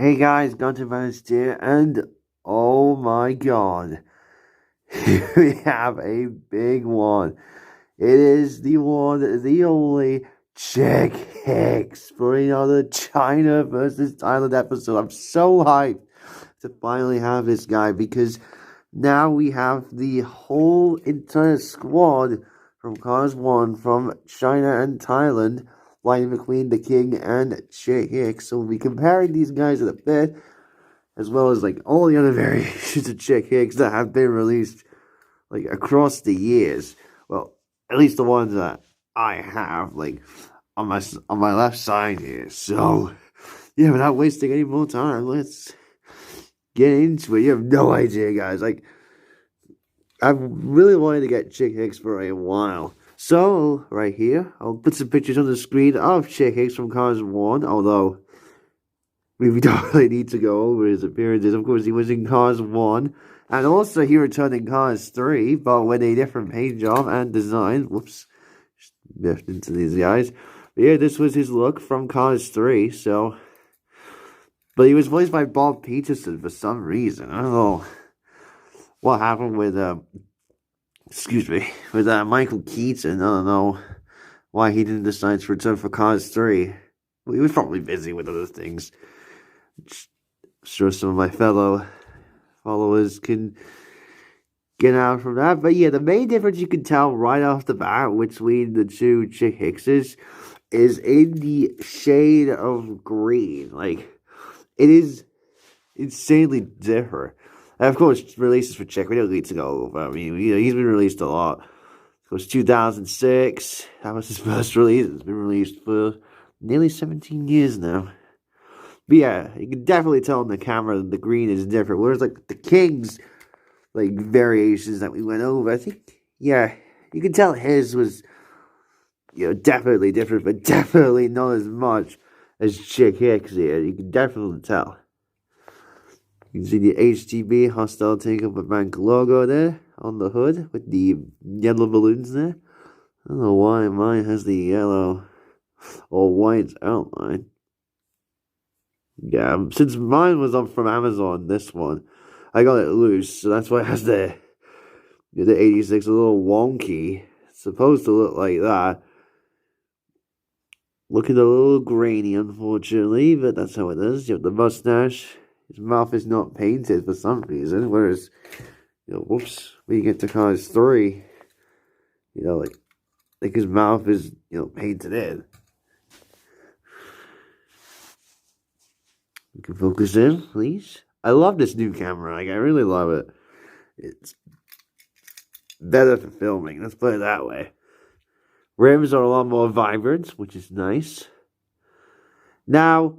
Hey guys, Gunter here, and oh my god, here we have a big one. It is the one, the only Chick Hicks for another China versus Thailand episode. I'm so hyped to finally have this guy because now we have the whole entire squad from Cars 1 from China and Thailand. Lightning McQueen, the King, and Chick Hicks. So we'll be comparing these guys in a bit, as well as like all the other variations of Chick Hicks that have been released like across the years. Well, at least the ones that I have like on my left side here. So yeah, without wasting any more time, let's get into it. You have no idea, guys. Like I've really wanted to get Chick Hicks for a while. So, right here, I'll put some pictures on the screen of Chick Hicks from Cars 1, although we don't really need to go over his appearances. Of course, he was in Cars 1, and also he returned in Cars 3, but with a different paint job and design. Whoops, just left into these guys. But yeah, this was his look from Cars 3, so... But he was voiced by Bob Peterson for some reason. I don't know what happened with, with Michael Keaton. I don't know why he didn't decide to return for Cars 3. Well, he was probably busy with other things. I'm sure some of my fellow followers can get out from that. But yeah, the main difference you can tell right off the bat between the two Chick Hickses is in the shade of green. Like, it is insanely different. And of course, releases for Chick, we don't need to go over. I mean, he's been released a lot. It was 2006. That was his first release. It's been released for nearly 17 years now. But yeah, you can definitely tell on the camera that the green is different. Whereas, like, the King's, like, variations that we went over, I think, yeah, you can tell his was, definitely different, but definitely not as much as Chick Hicks here. You can definitely tell. You can see the HTB Hostile Takeover Bank logo there on the hood with the yellow balloons there. I don't know why mine has the yellow or white outline. Yeah, since mine was up from Amazon, this one, I got it loose, so that's why it has the 86 a little wonky. It's supposed to look like that. Looking a little grainy, unfortunately, but that's how it is. You have the mustache. His mouth is not painted for some reason, whereas, whoops, when you get to Cars 3, like his mouth is, painted in. You can focus in, please. I love this new camera, like, I really love it. It's better for filming, let's put it that way. Rims are a lot more vibrant, which is nice. Now,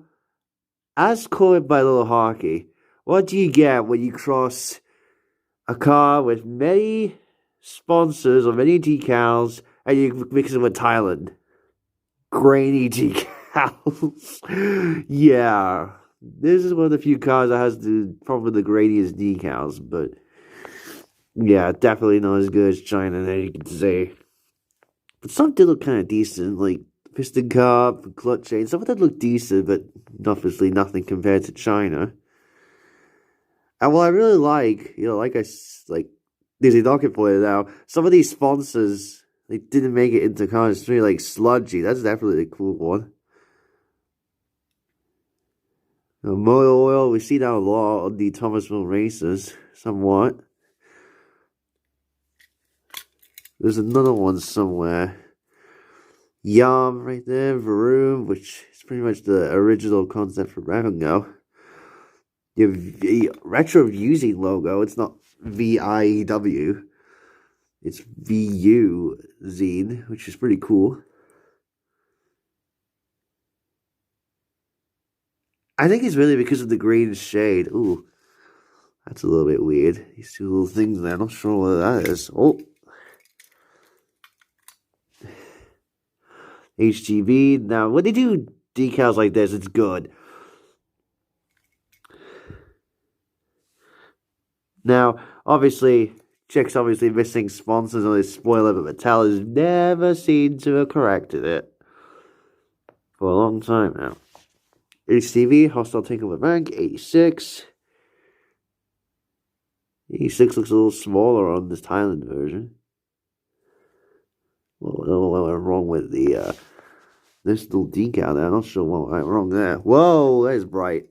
as called by Little Hockey, what do you get when you cross a car with many sponsors or many decals and you mix it with Thailand? Grainy decals. Yeah. This is one of the few cars that has probably the grainiest decals, but yeah, definitely not as good as China, as you can say. But some did look kind of decent, like piston cup, clutch chain. Some of them look decent, but obviously nothing compared to China. And what I really like, like Disney Docket pointed out, some of these sponsors, they didn't make it into Cars 3, like Sludgy. That's definitely a cool one. Motor oil, we see that a lot on the Thomasville races, somewhat. There's another one somewhere. Yum right there, Vroom, which is pretty much the original concept for Revengo. You have the Retro View logo. It's not VIEW. It's VU Zine, which is pretty cool. I think it's really because of the green shade. Ooh, that's a little bit weird. These two little things there. I'm not sure what that is. Oh. HGB. Now, when they do decals like this, it's good. Now, obviously, Chick's obviously missing sponsors on his spoiler, but Mattel has never seemed to have corrected it for a long time now. HTV, Hostile Takeover Bank, 86. 86 looks a little smaller on this Thailand version. Well, I don't know what went wrong with the, this little decal there. I'm not sure what went wrong there. Whoa, that is bright.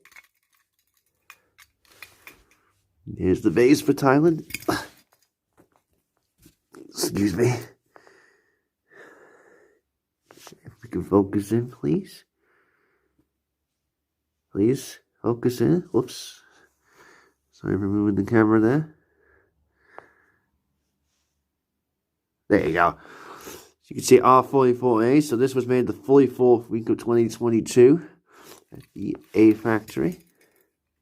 Here's the base for Thailand. Excuse me. If we can focus in, please. Please, focus in. Whoops. Sorry for moving the camera there. There you go. So you can see R44A. So this was made the 44th week of 2022 at the A factory.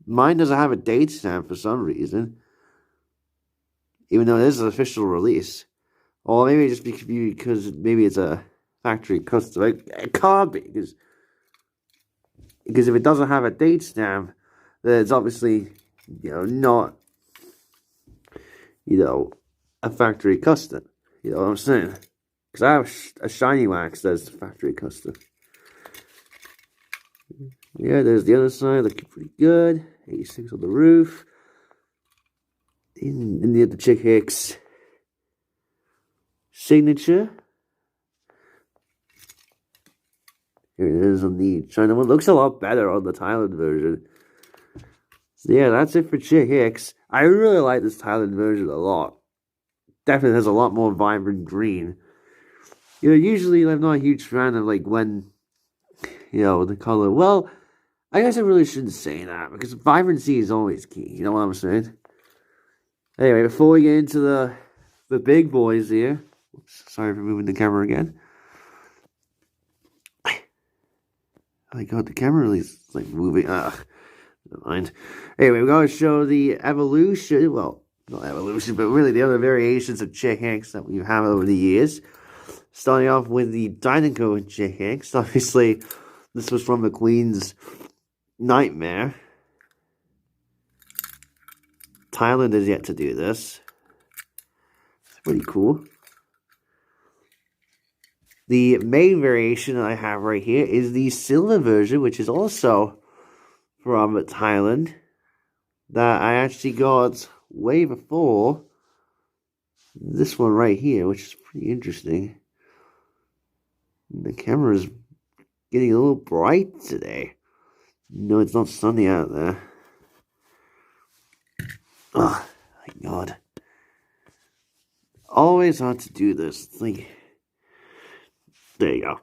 Mine doesn't have a date stamp for some reason, even though this is an official release. Or maybe just because maybe it's a factory custom. It can't be, because if it doesn't have a date stamp, then it's obviously, not, a factory custom. You know what I'm saying? Because I have a shiny wax that's factory custom. Yeah, there's the other side, looking pretty good. 86 on the roof. And near the Chick Hicks signature. Here it is on the China one. Looks a lot better on the Thailand version. So yeah, that's it for Chick Hicks. I really like this Thailand version a lot. Definitely has a lot more vibrant green. Usually I'm not a huge fan of when, the color. Well, I guess I really shouldn't say that, because vibrancy is always key. You know what I'm saying? Anyway, before we get into the big boys here. Oops, sorry for moving the camera again. Oh my god, the camera really is moving. Never mind. Anyway, we're going to show the evolution. Well, not evolution, but really the other variations of Chick Hicks that we've had over the years. Starting off with the Dinoco Chick Hicks. Obviously, this was from the Queen's Nightmare. Thailand is yet to do this. It's pretty cool. The main variation I have right here is the silver version, which is also from Thailand, that I actually got way before this one right here, which is pretty interesting. The camera is getting a little bright today. No, it's not sunny out there. Oh, my god. Always hard to do this. There you go.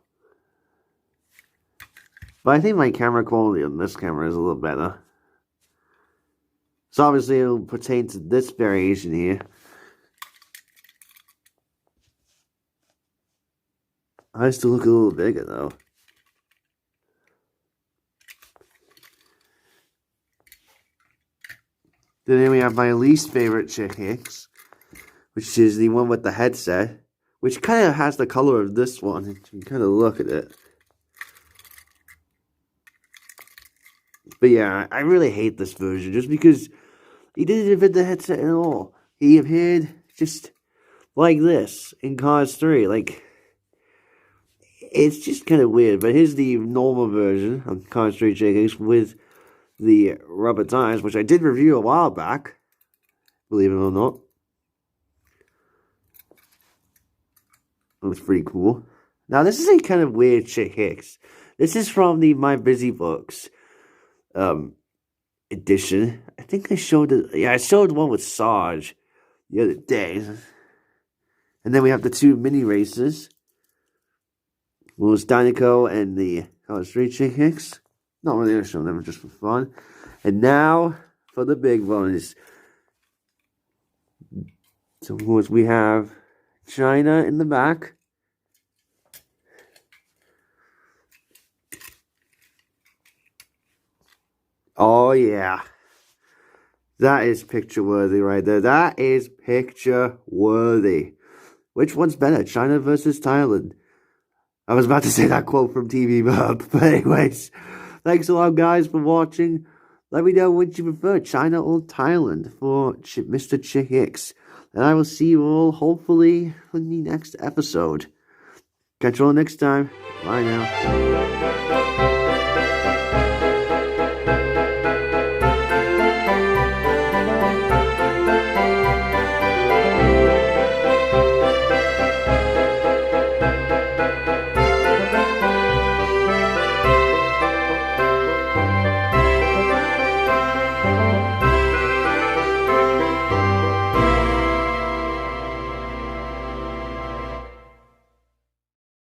But I think my camera quality on this camera is a little better. So obviously it will pertain to this variation here. I still look a little bigger though. Then we have my least favorite Chick Hicks, which is the one with the headset, which kind of has the color of this one. You can kind of look at it. But yeah, I really hate this version just because he didn't fit the headset at all. He appeared just like this in Cars 3. It's just kind of weird. But here's the normal version of Cars 3 Chick Hicks with the rubber tires, which I did review a while back, believe it or not. It looks pretty cool. Now, this is a kind of weird Chick Hicks. This is from the My Busy Books edition. I think I showed it. Yeah, I showed one with Sarge the other day. And then we have the two mini races. One was Dinoco and the Cars 3 Chick Hicks. Not really going to show them, just for fun. And now for the big ones. So, of course, we have China in the back. Oh, yeah. That is picture-worthy right there. That is picture-worthy. Which one's better, China versus Thailand? I was about to say that quote from TV Bob, but anyways, thanks a lot, guys, for watching. Let me know which you prefer, China or Thailand, for Mr. Chick Hicks. And I will see you all, hopefully, in the next episode. Catch you all next time. Bye now.